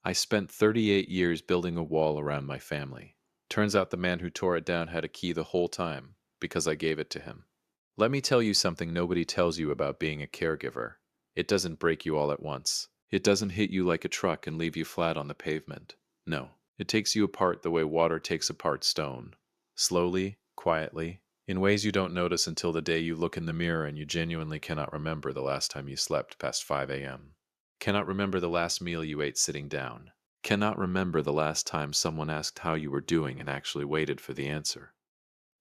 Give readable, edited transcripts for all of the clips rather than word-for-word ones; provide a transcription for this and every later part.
I spent 38 years building a wall around my family. Turns out the man who tore it down had a key the whole time, because I gave it to him. Let me tell you something nobody tells you about being a caregiver. It doesn't break you all at once. It doesn't hit you like a truck and leave you flat on the pavement. No, it takes you apart the way water takes apart stone. Slowly, quietly, in ways you don't notice until the day you look in the mirror and you genuinely cannot remember the last time you slept past 5 a.m. Cannot remember the last meal you ate sitting down. Cannot remember the last time someone asked how you were doing and actually waited for the answer.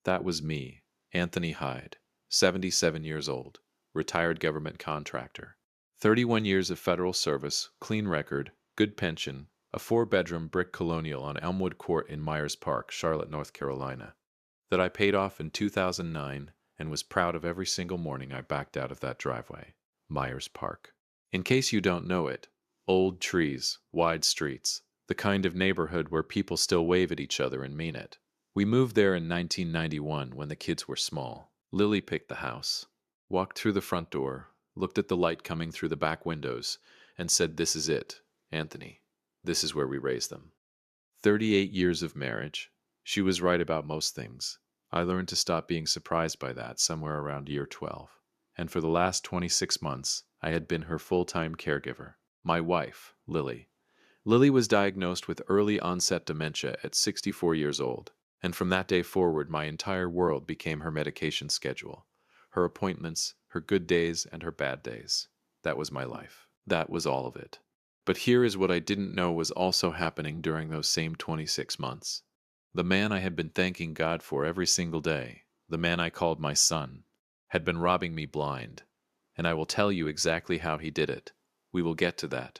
That was me, Anthony Hyde, 77 years old, retired government contractor. 31 years of federal service, clean record, good pension, a 4-bedroom brick colonial on Elmwood Court in Myers Park, Charlotte, North Carolina, that I paid off in 2009 and was proud of every single morning I backed out of that driveway. Myers Park. In case you don't know it, old trees, wide streets, the kind of neighborhood where people still wave at each other and mean it. We moved there in 1991 when the kids were small. Lily picked the house, walked through the front door, looked at the light coming through the back windows, and said, "This is it, Anthony. This is where we raise them." 38 years of marriage. She was right about most things. I learned to stop being surprised by that somewhere around year 12. And for the last 26 months, I had been her full-time caregiver. My wife, Lily. Lily was diagnosed with early onset dementia at 64 years old, and from that day forward my entire world became her medication schedule, her appointments, her good days, and her bad days. That was my life. That was all of it. But here is what I didn't know was also happening during those same 26 months. The man I had been thanking God for every single day, the man I called my son, had been robbing me blind. And I will tell you exactly how he did it. We will get to that.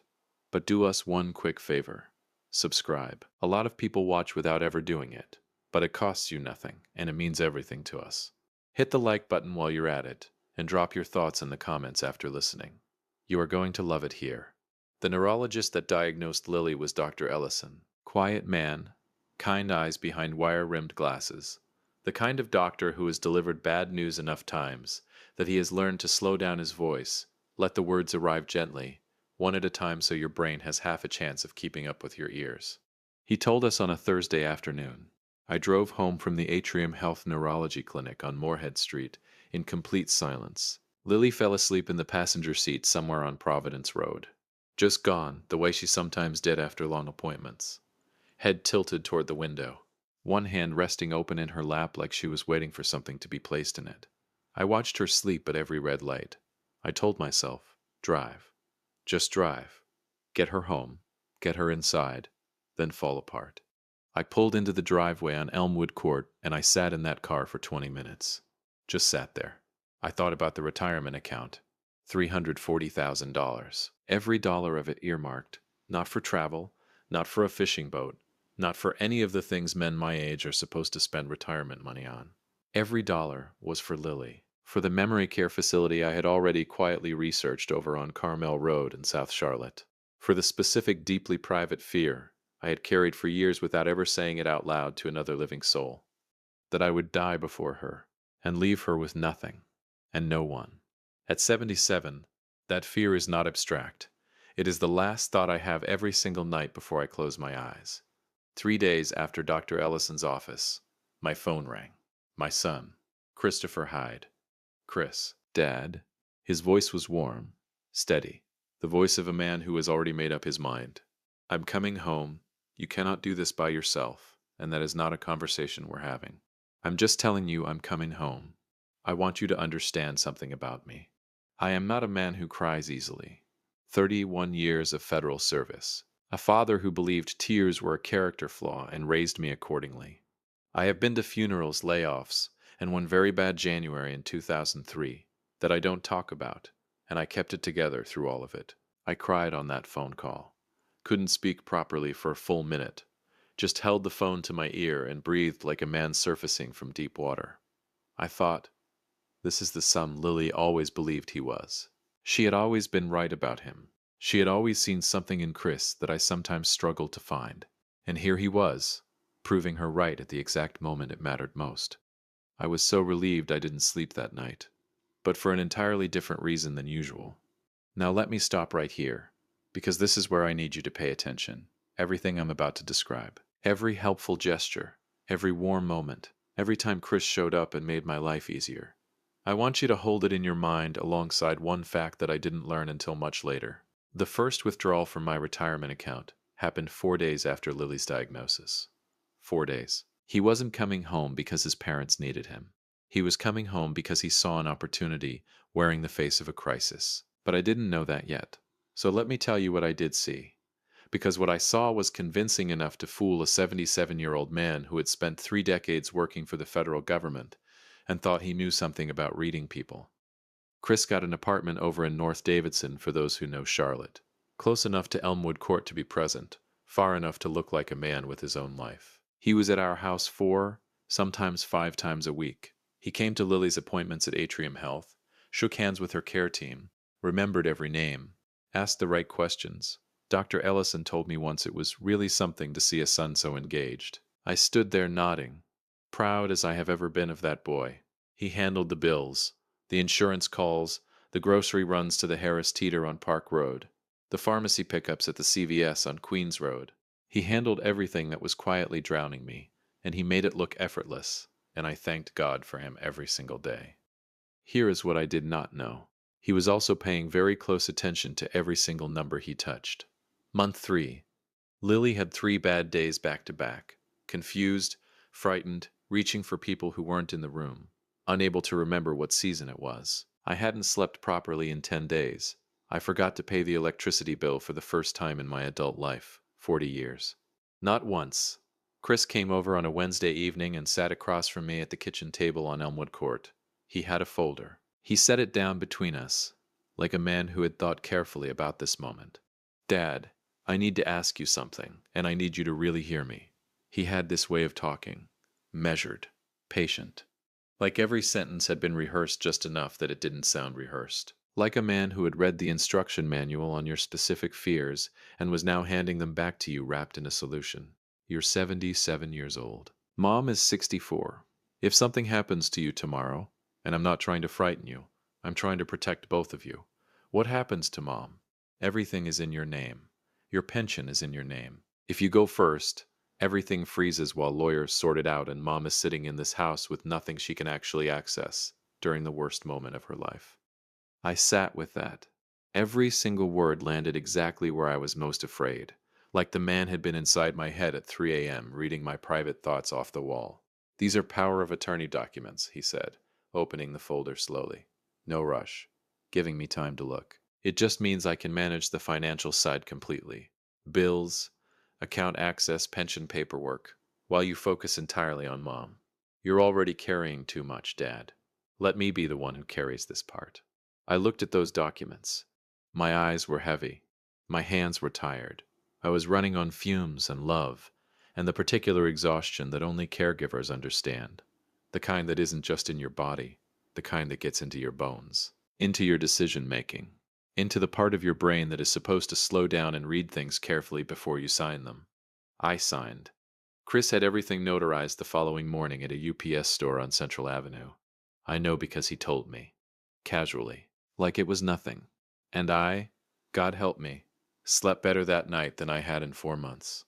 But do us one quick favor. Subscribe. A lot of people watch without ever doing it, but it costs you nothing, and it means everything to us. Hit the like button while you're at it, and drop your thoughts in the comments after listening. You are going to love it here. The neurologist that diagnosed Lily was Dr. Ellison. Quiet man, kind eyes behind wire-rimmed glasses. The kind of doctor who has delivered bad news enough times that he has learned to slow down his voice, let the words arrive gently, one at a time so your brain has half a chance of keeping up with your ears. He told us on a Thursday afternoon. I drove home from the Atrium Health Neurology Clinic on Moorhead Street in complete silence. Lily fell asleep in the passenger seat somewhere on Providence Road. Just gone, the way she sometimes did after long appointments. Head tilted toward the window, one hand resting open in her lap like she was waiting for something to be placed in it. I watched her sleep at every red light. I told myself, drive. Just drive. Get her home. Get her inside. Then fall apart. I pulled into the driveway on Elmwood Court and I sat in that car for 20 minutes. Just sat there. I thought about the retirement account. $340,000. Every dollar of it earmarked. Not for travel, not for a fishing boat, not for any of the things men my age are supposed to spend retirement money on. Every dollar was for Lily, for the memory care facility I had already quietly researched over on Carmel Road in South Charlotte, for the specific deeply private fear I had carried for years without ever saying it out loud to another living soul, that I would die before her and leave her with nothing and no one. At 77, that fear is not abstract. It is the last thought I have every single night before I close my eyes. 3 days after Dr. Ellison's office, my phone rang. My son, Christopher Hyde. Chris, Dad. His voice was warm, steady, the voice of a man who has already made up his mind. I'm coming home. You cannot do this by yourself, and that is not a conversation we're having. I'm just telling you I'm coming home. I want you to understand something about me. I am not a man who cries easily. 31 years of federal service. A father who believed tears were a character flaw and raised me accordingly. I have been to funerals, layoffs, and one very bad January in 2003 that I don't talk about, and I kept it together through all of it. I cried on that phone call. Couldn't speak properly for a full minute. Just held the phone to my ear and breathed like a man surfacing from deep water. I thought, this is the son Lily always believed he was. She had always been right about him. She had always seen something in Chris that I sometimes struggled to find. And here he was, proving her right at the exact moment it mattered most. I was so relieved I didn't sleep that night, but for an entirely different reason than usual. Now let me stop right here. because this is where I need you to pay attention. Everything I'm about to describe. Every helpful gesture, every warm moment, every time Chris showed up and made my life easier. I want you to hold it in your mind alongside one fact that I didn't learn until much later. The first withdrawal from my retirement account happened 4 days after Lily's diagnosis. 4 days. He wasn't coming home because his parents needed him. He was coming home because he saw an opportunity wearing the face of a crisis. But I didn't know that yet. So let me tell you what I did see. Because what I saw was convincing enough to fool a 77-year-old man who had spent 3 decades working for the federal government and thought he knew something about reading people. Chris got an apartment over in North Davidson for those who know Charlotte. Close enough to Elmwood Court to be present, far enough to look like a man with his own life. He was at our house 4, sometimes 5 times a week. He came to Lily's appointments at Atrium Health, shook hands with her care team, remembered every name, asked the right questions. Dr. Ellison told me once it was really something to see a son so engaged. I stood there nodding, proud as I have ever been of that boy. He handled the bills, the insurance calls, the grocery runs to the Harris Teeter on Park Road, the pharmacy pickups at the CVS on Queens Road. He handled everything that was quietly drowning me, and he made it look effortless, and I thanked God for him every single day. Here is what I did not know. He was also paying very close attention to every single number he touched. Month 3. Lily had 3 bad days back to back. Confused, frightened, reaching for people who weren't in the room, unable to remember what season it was. I hadn't slept properly in 10 days. I forgot to pay the electricity bill for the first time in my adult life, 40 years. Not once. Chris came over on a Wednesday evening and sat across from me at the kitchen table on Elmwood Court. He had a folder. He set it down between us, like a man who had thought carefully about this moment. Dad, I need to ask you something, and I need you to really hear me. He had this way of talking, measured, patient. Like every sentence had been rehearsed just enough that it didn't sound rehearsed. Like a man who had read the instruction manual on your specific fears and was now handing them back to you wrapped in a solution. You're 77 years old. Mom is 64. If something happens to you tomorrow, and I'm not trying to frighten you, I'm trying to protect both of you. What happens to Mom? Everything is in your name. Your pension is in your name. If you go first, everything freezes while lawyers sort it out and Mom is sitting in this house with nothing she can actually access during the worst moment of her life. I sat with that. Every single word landed exactly where I was most afraid, like the man had been inside my head at 3 a.m. reading my private thoughts off the wall. These are power of attorney documents, he said, opening the folder slowly. No rush, giving me time to look. It just means I can manage the financial side completely. Bills, account access, pension paperwork, while you focus entirely on Mom. You're already carrying too much, Dad. Let me be the one who carries this part. I looked at those documents. My eyes were heavy. My hands were tired. I was running on fumes and love, and the particular exhaustion that only caregivers understand. The kind that isn't just in your body, the kind that gets into your bones, into your decision-making, into the part of your brain that is supposed to slow down and read things carefully before you sign them. I signed. Chris had everything notarized the following morning at a UPS store on Central Avenue. I know because he told me. Casually. Like it was nothing. And I, God help me, slept better that night than I had in 4 months.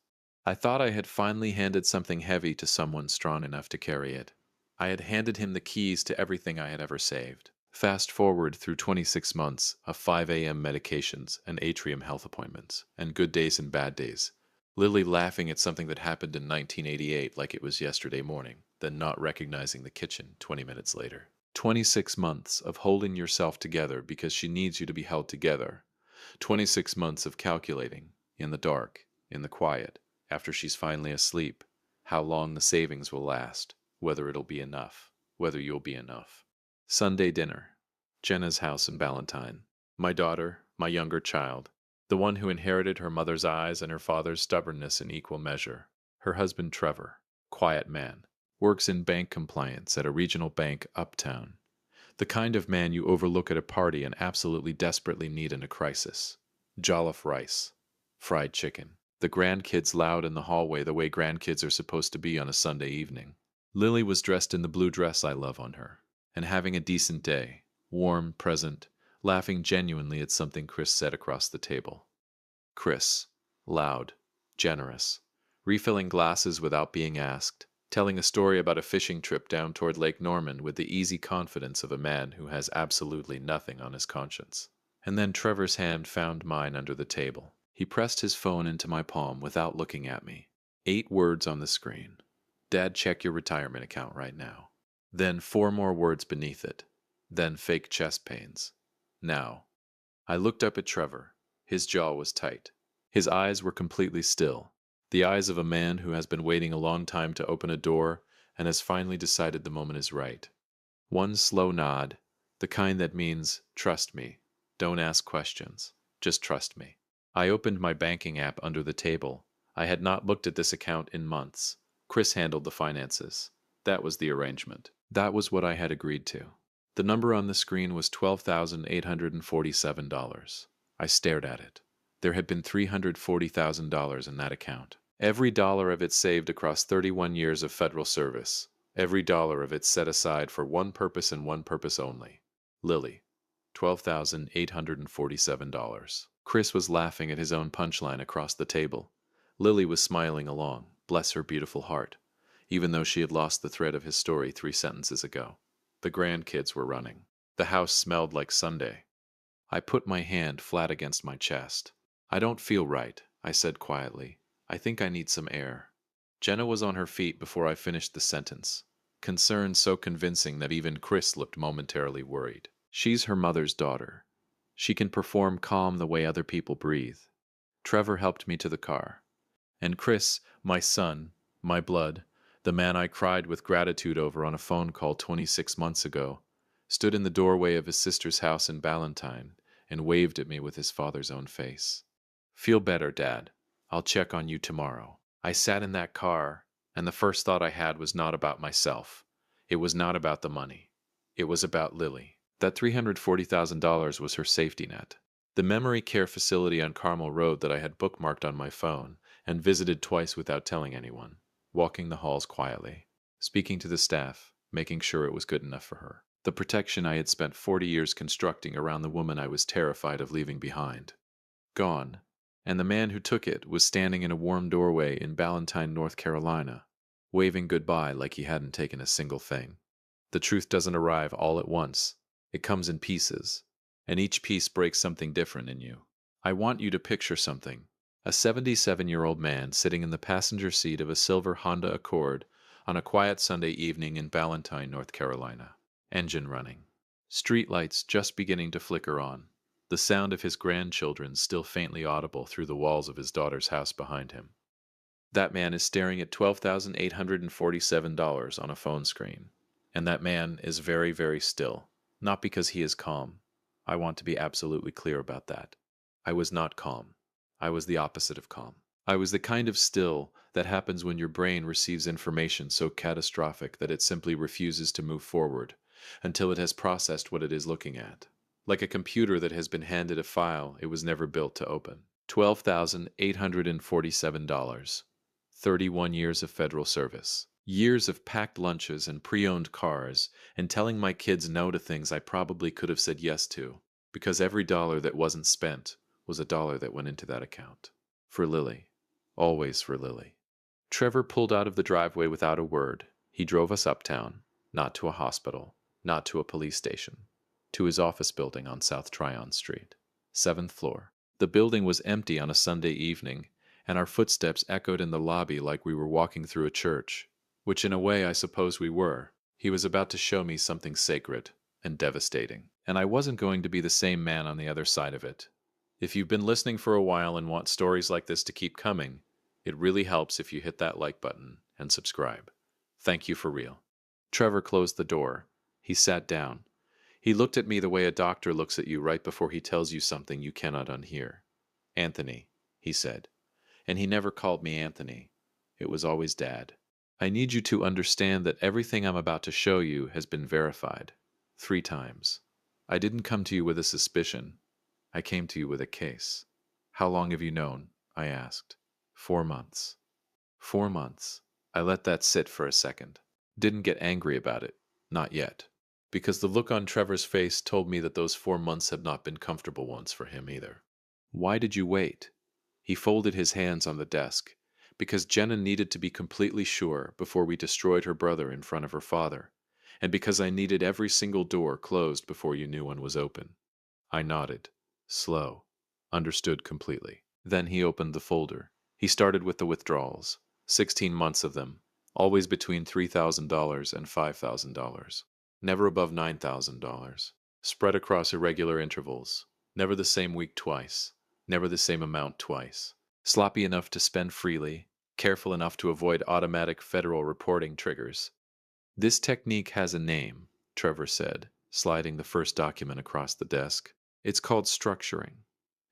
I thought I had finally handed something heavy to someone strong enough to carry it. I had handed him the keys to everything I had ever saved. Fast forward through 26 months of 5 a.m. medications and Atrium Health appointments, and good days and bad days. Lily laughing at something that happened in 1988 like it was yesterday morning, then not recognizing the kitchen 20 minutes later. 26 months of holding yourself together because she needs you to be held together. 26 months of calculating, in the dark, in the quiet, after she's finally asleep, how long the savings will last, whether it'll be enough, whether you'll be enough. Sunday dinner. Jenna's house in Ballantyne. My daughter, my younger child, the one who inherited her mother's eyes and her father's stubbornness in equal measure. Her husband Trevor, quiet man, works in bank compliance at a regional bank uptown. The kind of man you overlook at a party and absolutely desperately need in a crisis. Jollof rice. Fried chicken. The grandkids loud in the hallway the way grandkids are supposed to be on a Sunday evening. Lily was dressed in the blue dress I love on her, and having a decent day, warm, present, laughing genuinely at something Chris said across the table. Chris. Loud. Generous. Refilling glasses without being asked. Telling a story about a fishing trip down toward Lake Norman with the easy confidence of a man who has absolutely nothing on his conscience. And then Trevor's hand found mine under the table. He pressed his phone into my palm without looking at me. 8 words on the screen. Dad, check your retirement account right now. Then 4 more words beneath it. Then fake chest pains. Now. I looked up at Trevor. His jaw was tight. His eyes were completely still. The eyes of a man who has been waiting a long time to open a door and has finally decided the moment is right. One slow nod, the kind that means, trust me. Don't ask questions. Just trust me. I opened my banking app under the table. I had not looked at this account in months. Chris handled the finances. That was the arrangement. That was what I had agreed to. The number on the screen was $12,847. I stared at it. There had been $340,000 in that account. Every dollar of it saved across 31 years of federal service. Every dollar of it set aside for one purpose and one purpose only. Lily. $12,847. Chris was laughing at his own punchline across the table. Lily was smiling along, bless her beautiful heart, even though she had lost the thread of his story 3 sentences ago. The grandkids were running. The house smelled like Sunday. I put my hand flat against my chest. I don't feel right, I said quietly. I think I need some air. Jenna was on her feet before I finished the sentence. Concern so convincing that even Chris looked momentarily worried. She's her mother's daughter. She can perform calm the way other people breathe. Trevor helped me to the car. And Chris, my son, my blood, the man I cried with gratitude over on a phone call 26 months ago, stood in the doorway of his sister's house in Ballantyne and waved at me with his father's own face. Feel better, Dad. I'll check on you tomorrow. I sat in that car, and the first thought I had was not about myself. It was not about the money. It was about Lily. That $340,000 was her safety net. The memory care facility on Carmel Road that I had bookmarked on my phone and visited twice without telling anyone, walking the halls quietly, speaking to the staff, making sure it was good enough for her. The protection I had spent 40 years constructing around the woman I was terrified of leaving behind. Gone, and the man who took it was standing in a warm doorway in Ballantyne, North Carolina, waving goodbye like he hadn't taken a single thing. The truth doesn't arrive all at once. It comes in pieces, and each piece breaks something different in you. I want you to picture something. A 77-year-old man sitting in the passenger seat of a silver Honda Accord on a quiet Sunday evening in Ballantyne, North Carolina. Engine running. Street lights just beginning to flicker on. The sound of his grandchildren still faintly audible through the walls of his daughter's house behind him. That man is staring at $12,847 on a phone screen. And that man is very, very still. Not because he is calm. I want to be absolutely clear about that. I was not calm. I was the opposite of calm. I was the kind of still that happens when your brain receives information so catastrophic that it simply refuses to move forward until it has processed what it is looking at. Like a computer that has been handed a file it was never built to open. $12,847. 31 years of federal service. Years of packed lunches and pre-owned cars, and telling my kids no to things I probably could have said yes to, because every dollar that wasn't spent was a dollar that went into that account. For Lily. Always for Lily. Trevor pulled out of the driveway without a word. He drove us uptown, not to a hospital, not to a police station, to his office building on South Tryon Street. 7th floor. The building was empty on a Sunday evening, and our footsteps echoed in the lobby like we were walking through a church. Which in a way I suppose we were. He was about to show me something sacred and devastating, and I wasn't going to be the same man on the other side of it. If you've been listening for a while and want stories like this to keep coming, it really helps if you hit that like button and subscribe. Thank you for real. Trevor closed the door. He sat down. He looked at me the way a doctor looks at you right before he tells you something you cannot unhear. Anthony, he said. And he never called me Anthony. It was always Dad. I need you to understand that everything I'm about to show you has been verified. 3 times. I didn't come to you with a suspicion. I came to you with a case. How long have you known? I asked. 4 months. 4 months. I let that sit for a second. Didn't get angry about it. Not yet. Because the look on Trevor's face told me that those 4 months had not been comfortable ones for him either. Why did you wait? He folded his hands on the desk, because Jenna needed to be completely sure before we destroyed her brother in front of her father, and because I needed every single door closed before you knew one was open. I nodded, slow, understood completely. Then he opened the folder. He started with the withdrawals, 16 months of them, always between $3,000 and $5,000, never above $9,000, spread across irregular intervals, never the same week twice, never the same amount twice, sloppy enough to spend freely, careful enough to avoid automatic federal reporting triggers. This technique has a name, Trevor said, sliding the first document across the desk. It's called structuring,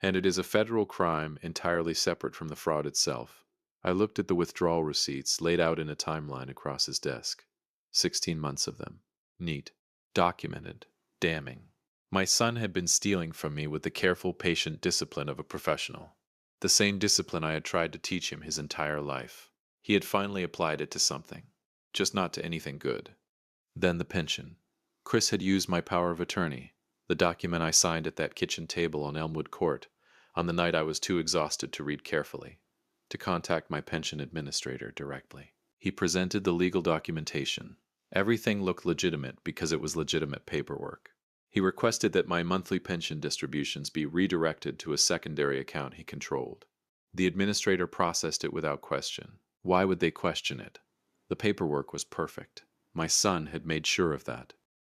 and it is a federal crime entirely separate from the fraud itself. I looked at the withdrawal receipts laid out in a timeline across his desk. 16 months of them. Neat. Documented. Damning. My son had been stealing from me with the careful, patient discipline of a professional. The same discipline I had tried to teach him his entire life. He had finally applied it to something, just not to anything good. Then the pension. Chris had used my power of attorney, the document I signed at that kitchen table on Elmwood Court, on the night I was too exhausted to read carefully, to contact my pension administrator directly. He presented the legal documentation. Everything looked legitimate because it was legitimate paperwork. He requested that my monthly pension distributions be redirected to a secondary account he controlled. The administrator processed it without question. Why would they question it? The paperwork was perfect. My son had made sure of that.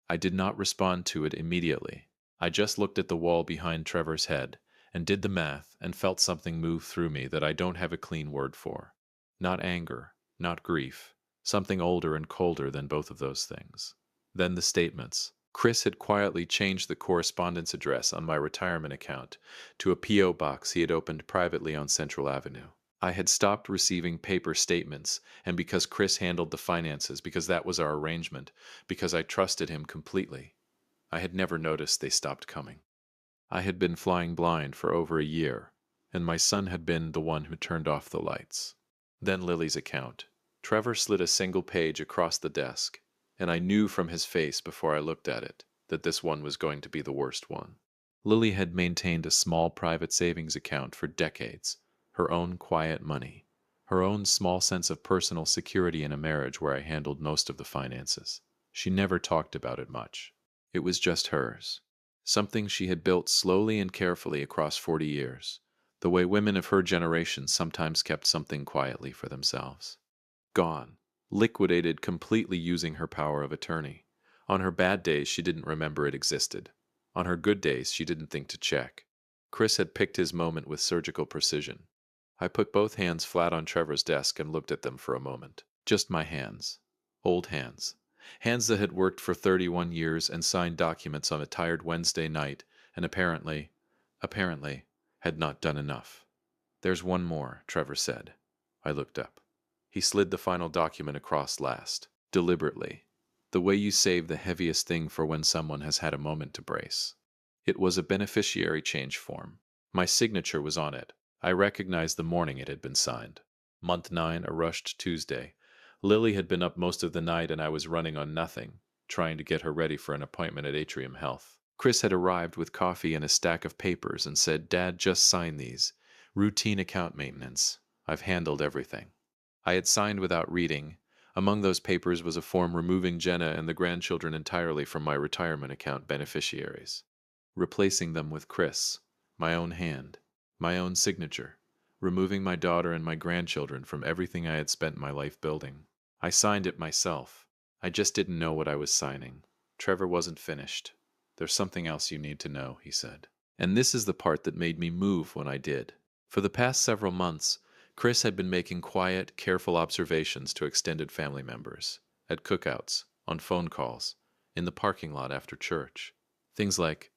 I did not respond to it immediately. I just looked at the wall behind Trevor's head and did the math and felt something move through me that I don't have a clean word for. Not anger, not grief, something older and colder than both of those things. Then the statements. Chris had quietly changed the correspondence address on my retirement account to a P.O. box he had opened privately on Central Avenue. I had stopped receiving paper statements, and because Chris handled the finances, because that was our arrangement, because I trusted him completely, I had never noticed they stopped coming. I had been flying blind for over a year, and my son had been the one who turned off the lights. Then Lily's account. Trevor slid a single page across the desk, and I knew from his face before I looked at it that this one was going to be the worst one. Lily had maintained a small private savings account for decades, her own quiet money, her own small sense of personal security in a marriage where I handled most of the finances. She never talked about it much. It was just hers. Something she had built slowly and carefully across 40 years, the way women of her generation sometimes kept something quietly for themselves. Gone. Liquidated completely using her power of attorney. On her bad days, she didn't remember it existed. On her good days, she didn't think to check. Chris had picked his moment with surgical precision. I put both hands flat on Trevor's desk and looked at them for a moment. Just my hands. Old hands. Hands that had worked for 31 years and signed documents on a tired Wednesday night and apparently, had not done enough. There's one more, Trevor said. I looked up. He slid the final document across last, deliberately, the way you save the heaviest thing for when someone has had a moment to brace. It was a beneficiary change form. My signature was on it. I recognized the morning it had been signed. Month 9, a rushed Tuesday. Lily had been up most of the night and I was running on nothing, trying to get her ready for an appointment at Atrium Health. Chris had arrived with coffee and a stack of papers and said, "Dad, just sign these. Routine account maintenance. I've handled everything." I had signed without reading. Among those papers was a form removing Jenna and the grandchildren entirely from my retirement account beneficiaries, replacing them with Chris, my own hand, my own signature, removing my daughter and my grandchildren from everything I had spent my life building. I signed it myself. I just didn't know what I was signing. Trevor wasn't finished. "There's something else you need to know," he said. And this is the part that made me move when I did. For the past several months, Chris had been making quiet, careful observations to extended family members, at cookouts, on phone calls, in the parking lot after church. Things like,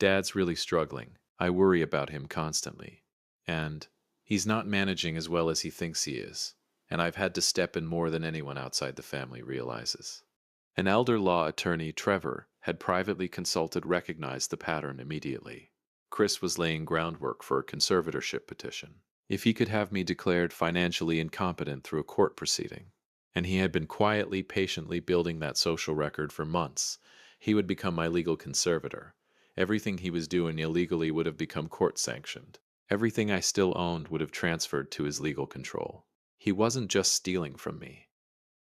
"Dad's really struggling. I worry about him constantly." And, "He's not managing as well as he thinks he is, and I've had to step in more than anyone outside the family realizes." An elder law attorney, Trevor, had privately consulted recognized the pattern immediately. Chris was laying groundwork for a conservatorship petition. If he could have me declared financially incompetent through a court proceeding, and he had been quietly, patiently building that social record for months, he would become my legal conservator. Everything he was doing illegally would have become court-sanctioned. Everything I still owned would have transferred to his legal control. He wasn't just stealing from me.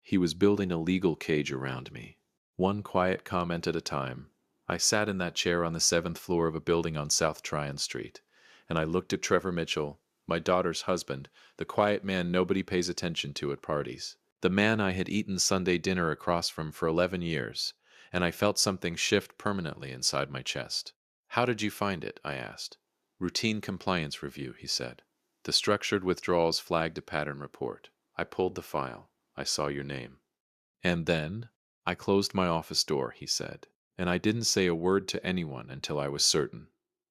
He was building a legal cage around me. One quiet comment at a time, I sat in that chair on the 7th floor of a building on South Tryon Street, and I looked at Trevor Mitchell, my daughter's husband, the quiet man nobody pays attention to at parties, the man I had eaten Sunday dinner across from for 11 years, and I felt something shift permanently inside my chest. "How did you find it?" I asked. "Routine compliance review," he said. The structured withdrawals flagged a pattern report. I pulled the file. I saw your name. "And then?" "I closed my office door," he said, "and I didn't say a word to anyone until I was certain."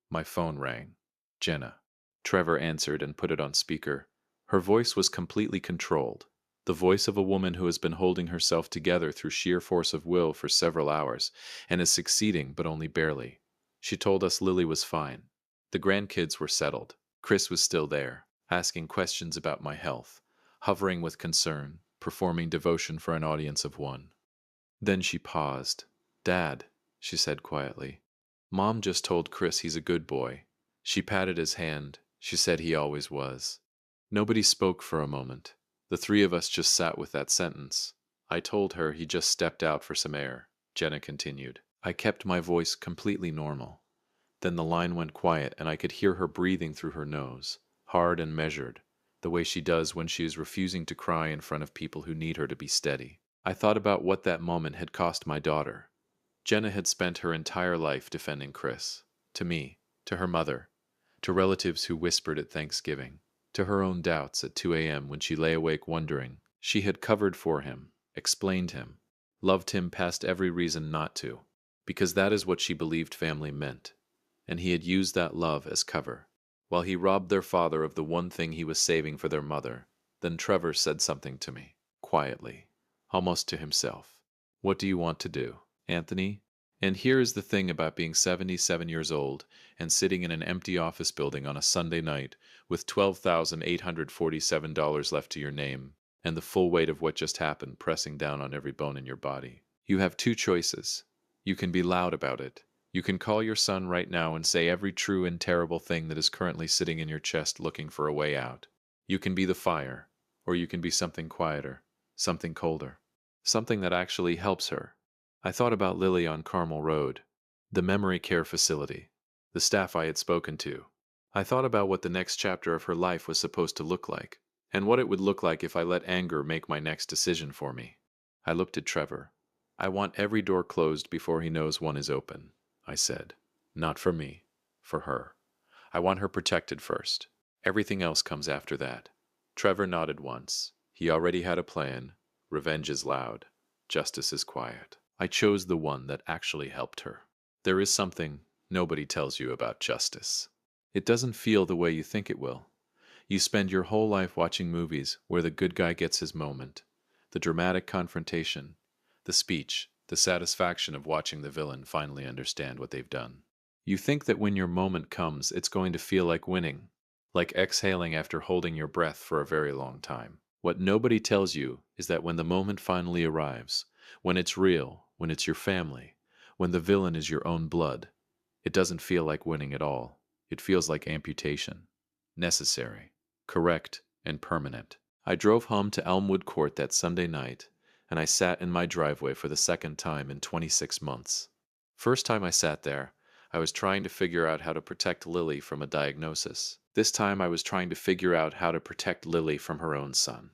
My phone rang. "Jenna." Trevor answered and put it on speaker. Her voice was completely controlled, the voice of a woman who has been holding herself together through sheer force of will for several hours, and is succeeding, but only barely. She told us Lily was fine. The grandkids were settled. Chris was still there, asking questions about my health, hovering with concern, performing devotion for an audience of one. Then she paused. "Dad," she said quietly, "Mom just told Chris he's a good boy." She patted his hand. She said he always was. Nobody spoke for a moment. The three of us just sat with that sentence. "I told her he just stepped out for some air," Jenna continued. I kept my voice completely normal. Then the line went quiet and I could hear her breathing through her nose, hard and measured, the way she does when she is refusing to cry in front of people who need her to be steady. I thought about what that moment had cost my daughter. Jenna had spent her entire life defending Chris. To me, to her mother, to relatives who whispered at Thanksgiving, to her own doubts at 2 a.m. when she lay awake wondering. She had covered for him, explained him, loved him past every reason not to, because that is what she believed family meant. And he had used that love as cover, while he robbed their father of the one thing he was saving for their mother. Then Trevor said something to me, quietly, almost to himself. "What do you want to do, Anthony?" And here is the thing about being 77 years old and sitting in an empty office building on a Sunday night with $12,847 left to your name and the full weight of what just happened pressing down on every bone in your body. You have two choices. You can be loud about it. You can call your son right now and say every true and terrible thing that is currently sitting in your chest looking for a way out. You can be the fire, or you can be something quieter, something colder, something that actually helps her. I thought about Lily on Carmel Road, the memory care facility, the staff I had spoken to. I thought about what the next chapter of her life was supposed to look like, and what it would look like if I let anger make my next decision for me. I looked at Trevor. "I want every door closed before he knows one is open," I said. "Not for me, for her. I want her protected first. Everything else comes after that." Trevor nodded once. He already had a plan. Revenge is loud. Justice is quiet. I chose the one that actually helped her. There is something nobody tells you about justice. It doesn't feel the way you think it will. You spend your whole life watching movies where the good guy gets his moment, the dramatic confrontation, the speech, the satisfaction of watching the villain finally understand what they've done. You think that when your moment comes, it's going to feel like winning, like exhaling after holding your breath for a very long time. What nobody tells you is that when the moment finally arrives, when it's real, when it's your family, when the villain is your own blood, it doesn't feel like winning at all. It feels like amputation. Necessary, correct, and permanent. I drove home to Elmwood Court that Sunday night, and I sat in my driveway for the second time in 26 months. First time I sat there, I was trying to figure out how to protect Lily from a diagnosis. This time I was trying to figure out how to protect Lily from her own son.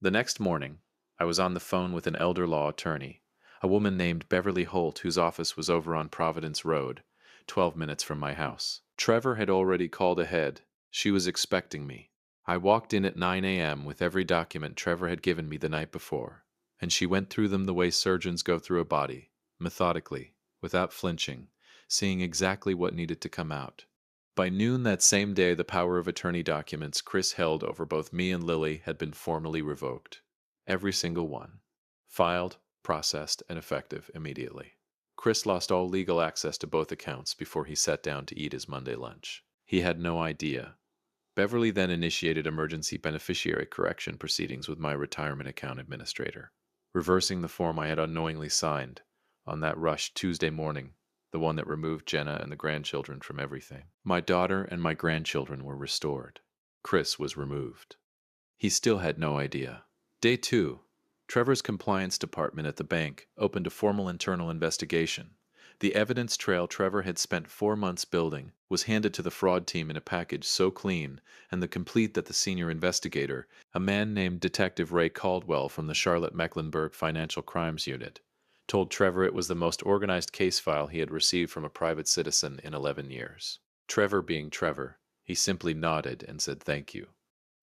The next morning, I was on the phone with an elder law attorney, a woman named Beverly Holt whose office was over on Providence Road, 12 minutes from my house. Trevor had already called ahead. She was expecting me. I walked in at 9 a.m. with every document Trevor had given me the night before, and she went through them the way surgeons go through a body, methodically, without flinching, seeing exactly what needed to come out. By noon that same day, the power of attorney documents Chris held over both me and Lily had been formally revoked. Every single one. Filed, processed, and effective immediately. Chris lost all legal access to both accounts before he sat down to eat his Monday lunch. He had no idea. Beverly then initiated emergency beneficiary correction proceedings with my retirement account administrator, reversing the form I had unknowingly signed on that rushed Tuesday morning the one that removed Jenna and the grandchildren from everything. My daughter and my grandchildren were restored. Chris was removed. He still had no idea. Day 2. Trevor's compliance department at the bank opened a formal internal investigation. The evidence trail Trevor had spent 4 months building was handed to the fraud team in a package so clean and complete that the senior investigator, a man named Detective Ray Caldwell from the Charlotte-Mecklenburg Financial Crimes Unit, told Trevor it was the most organized case file he had received from a private citizen in 11 years. Trevor being Trevor, he simply nodded and said thank you.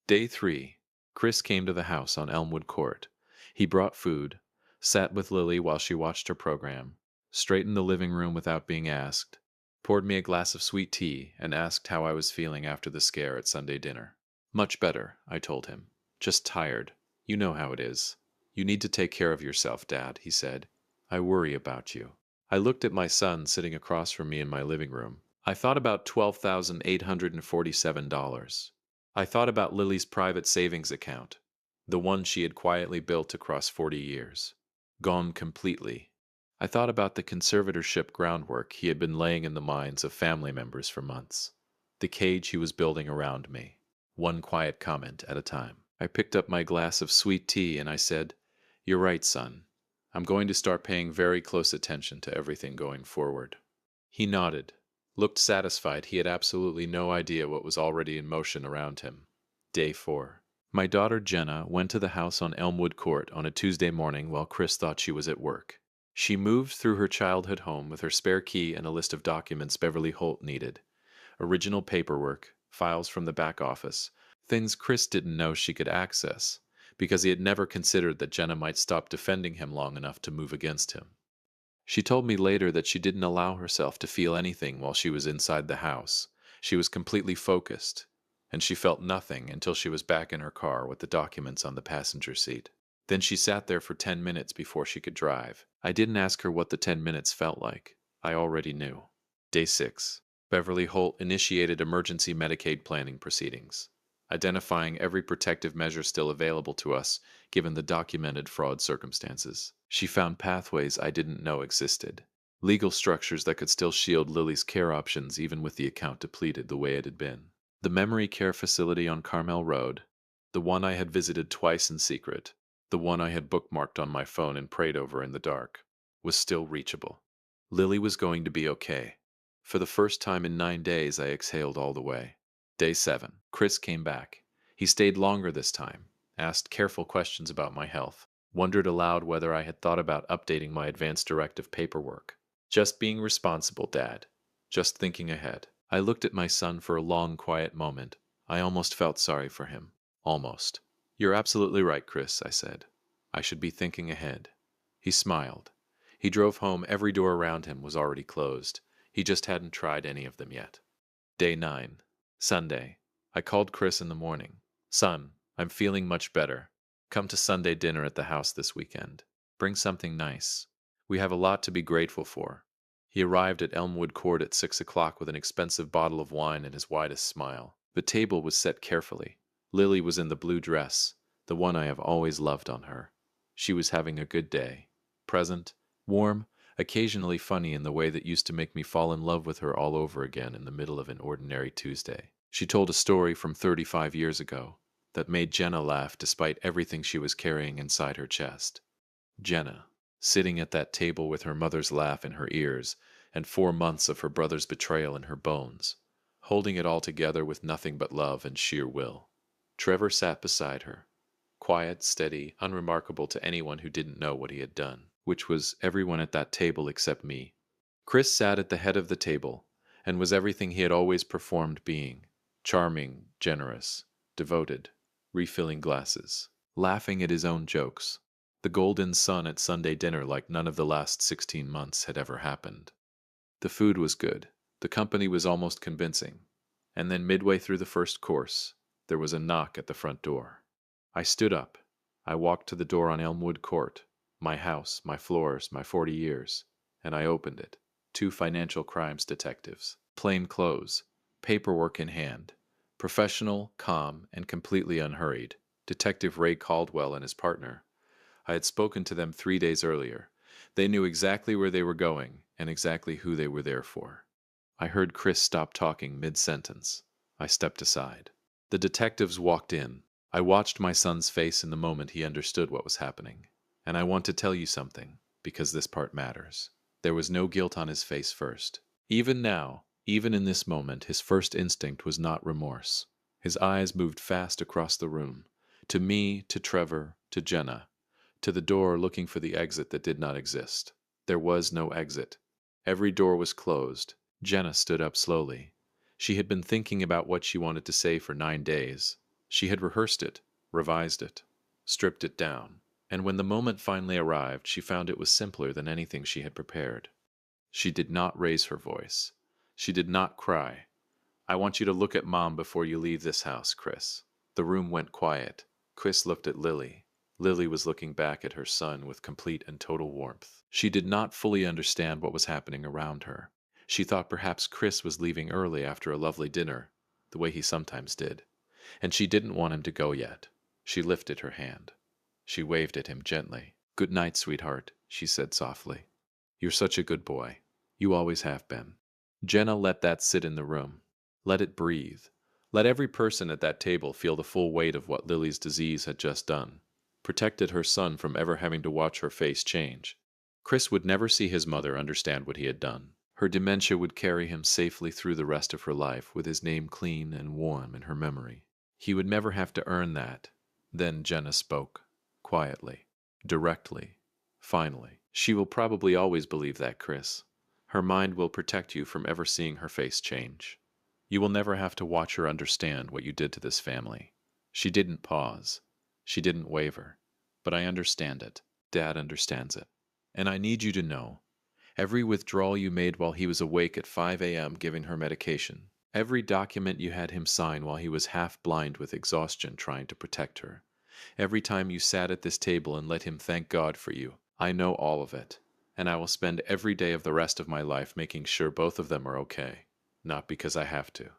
Day 3. Chris came to the house on Elmwood Court. He brought food, sat with Lily while she watched her program, straightened the living room without being asked, poured me a glass of sweet tea, and asked how I was feeling after the scare at Sunday dinner. Much better, I told him. Just tired. You know how it is. You need to take care of yourself, Dad, he said. I worry about you. I looked at my son sitting across from me in my living room. I thought about $12,847. I thought about Lily's private savings account, the one she had quietly built across 40 years. Gone completely. I thought about the conservatorship groundwork he had been laying in the minds of family members for months. The cage he was building around me, one quiet comment at a time. I picked up my glass of sweet tea and I said, "You're right, son. I'm going to start paying very close attention to everything going forward." He nodded, looked satisfied he had absolutely no idea what was already in motion around him. Day 4. My daughter Jenna went to the house on Elmwood Court on a Tuesday morning while Chris thought she was at work. She moved through her childhood home with her spare key and a list of documents Beverly Holt needed. Original paperwork, files from the back office, things Chris didn't know she could access, because he had never considered that Jenna might stop defending him long enough to move against him. She told me later that she didn't allow herself to feel anything while she was inside the house. She was completely focused, and she felt nothing until she was back in her car with the documents on the passenger seat. Then she sat there for 10 minutes before she could drive. I didn't ask her what the 10 minutes felt like. I already knew. Day 6. Beverly Holt initiated emergency Medicaid planning proceedings, identifying every protective measure still available to us given the documented fraud circumstances. She found pathways I didn't know existed, legal structures that could still shield Lily's care options even with the account depleted the way it had been. The memory care facility on Carmel Road, the one I had visited twice in secret, the one I had bookmarked on my phone and prayed over in the dark, was still reachable. Lily was going to be okay. For the first time in 9 days, I exhaled all the way. Day 7. Chris came back. He stayed longer this time, asked careful questions about my health, wondered aloud whether I had thought about updating my advance directive paperwork. Just being responsible, Dad. Just thinking ahead. I looked at my son for a long, quiet moment. I almost felt sorry for him. Almost. You're absolutely right, Chris, I said. I should be thinking ahead. He smiled. He drove home. Every door around him was already closed. He just hadn't tried any of them yet. Day 9. Sunday. I called Chris in the morning. Son, I'm feeling much better. Come to Sunday dinner at the house this weekend. Bring something nice. We have a lot to be grateful for. He arrived at Elmwood Court at 6 o'clock with an expensive bottle of wine and his widest smile. The table was set carefully. Lily was in the blue dress, the one I have always loved on her. She was having a good day. Present, warm, occasionally funny in the way that used to make me fall in love with her all over again in the middle of an ordinary Tuesday. She told a story from 35 years ago that made Jenna laugh despite everything she was carrying inside her chest. Jenna, sitting at that table with her mother's laugh in her ears and 4 months of her brother's betrayal in her bones, holding it all together with nothing but love and sheer will. Trevor sat beside her, quiet, steady, unremarkable to anyone who didn't know what he had done, which was everyone at that table except me. Chris sat at the head of the table and was everything he had always performed being: charming, generous, devoted, refilling glasses, laughing at his own jokes, the golden sun at Sunday dinner like none of the last 16 months had ever happened. The food was good, the company was almost convincing, and then midway through the first course, there was a knock at the front door. I stood up. I walked to the door on Elmwood Court, my house, my floors, my 40 years, and I opened it. 2 financial crimes detectives, plain clothes, paperwork in hand, professional, calm, and completely unhurried. Detective Ray Caldwell and his partner. I had spoken to them 3 days earlier. They knew exactly where they were going, and exactly who they were there for. I heard Chris stop talking mid-sentence. I stepped aside. The detectives walked in. I watched my son's face in the moment he understood what was happening. And I want to tell you something, because this part matters. There was no guilt on his face first. Even now, even in this moment, his first instinct was not remorse. His eyes moved fast across the room, to me, to Trevor, to Jenna, to the door looking for the exit that did not exist. There was no exit. Every door was closed. Jenna stood up slowly. She had been thinking about what she wanted to say for 9 days. She had rehearsed it, revised it, stripped it down, and when the moment finally arrived, she found it was simpler than anything she had prepared. She did not raise her voice. She did not cry. "I want you to look at Mom before you leave this house, Chris." The room went quiet. Chris looked at Lily. Lily was looking back at her son with complete and total warmth. She did not fully understand what was happening around her. She thought perhaps Chris was leaving early after a lovely dinner, the way he sometimes did, and she didn't want him to go yet. She lifted her hand. She waved at him gently. "Good night, sweetheart," she said softly. "You're such a good boy. You always have been." Jenna let that sit in the room. Let it breathe. Let every person at that table feel the full weight of what Lily's disease had just done. Protected her son from ever having to watch her face change. Chris would never see his mother understand what he had done. Her dementia would carry him safely through the rest of her life with his name clean and warm in her memory. He would never have to earn that. Then Jenna spoke, quietly, directly, finally. "She will probably always believe that, Chris. Her mind will protect you from ever seeing her face change. You will never have to watch her understand what you did to this family." She didn't pause. She didn't waver. "But I understand it. Dad understands it. And I need you to know, every withdrawal you made while he was awake at 5 a.m. giving her medication, every document you had him sign while he was half blind with exhaustion trying to protect her, every time you sat at this table and let him thank God for you, I know all of it. And I will spend every day of the rest of my life making sure both of them are okay. Not because I have to,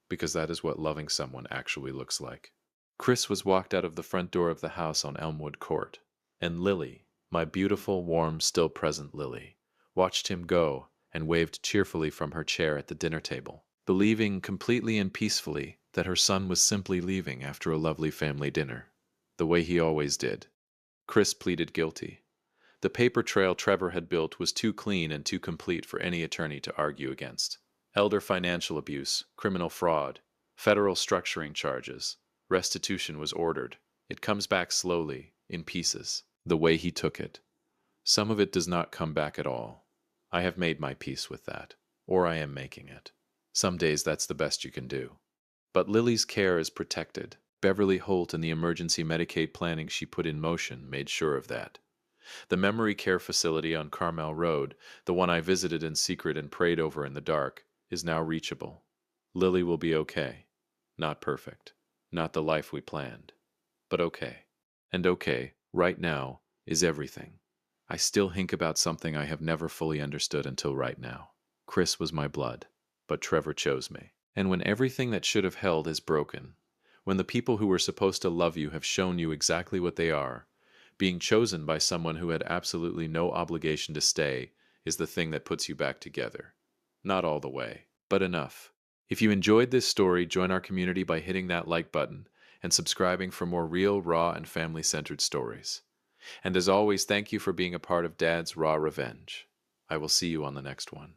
because that is what loving someone actually looks like." Chris was walked out of the front door of the house on Elmwood Court, and Lily, my beautiful, warm, still present Lily, watched him go and waved cheerfully from her chair at the dinner table, believing completely and peacefully that her son was simply leaving after a lovely family dinner, the way he always did. Chris pleaded guilty. The paper trail Trevor had built was too clean and too complete for any attorney to argue against. Elder financial abuse, criminal fraud, federal structuring charges. Restitution was ordered. It comes back slowly, in pieces, the way he took it. Some of it does not come back at all. I have made my peace with that, or I am making it. Some days that's the best you can do. But Lily's care is protected. Beverly Holt and the emergency Medicaid planning she put in motion made sure of that. The memory care facility on Carmel Road, the one I visited in secret and prayed over in the dark, is now reachable. Lily will be okay. Not perfect. Not the life we planned. But okay. And okay, right now, is everything. I still think about something I have never fully understood until right now. Chris was my blood, but Trevor chose me. And when everything that should have held is broken, when the people who were supposed to love you have shown you exactly what they are, being chosen by someone who had absolutely no obligation to stay is the thing that puts you back together. Not all the way, but enough. If you enjoyed this story, join our community by hitting that like button and subscribing for more real, raw, and family-centered stories. And as always, thank you for being a part of Dad's Raw Revenge. I will see you on the next one.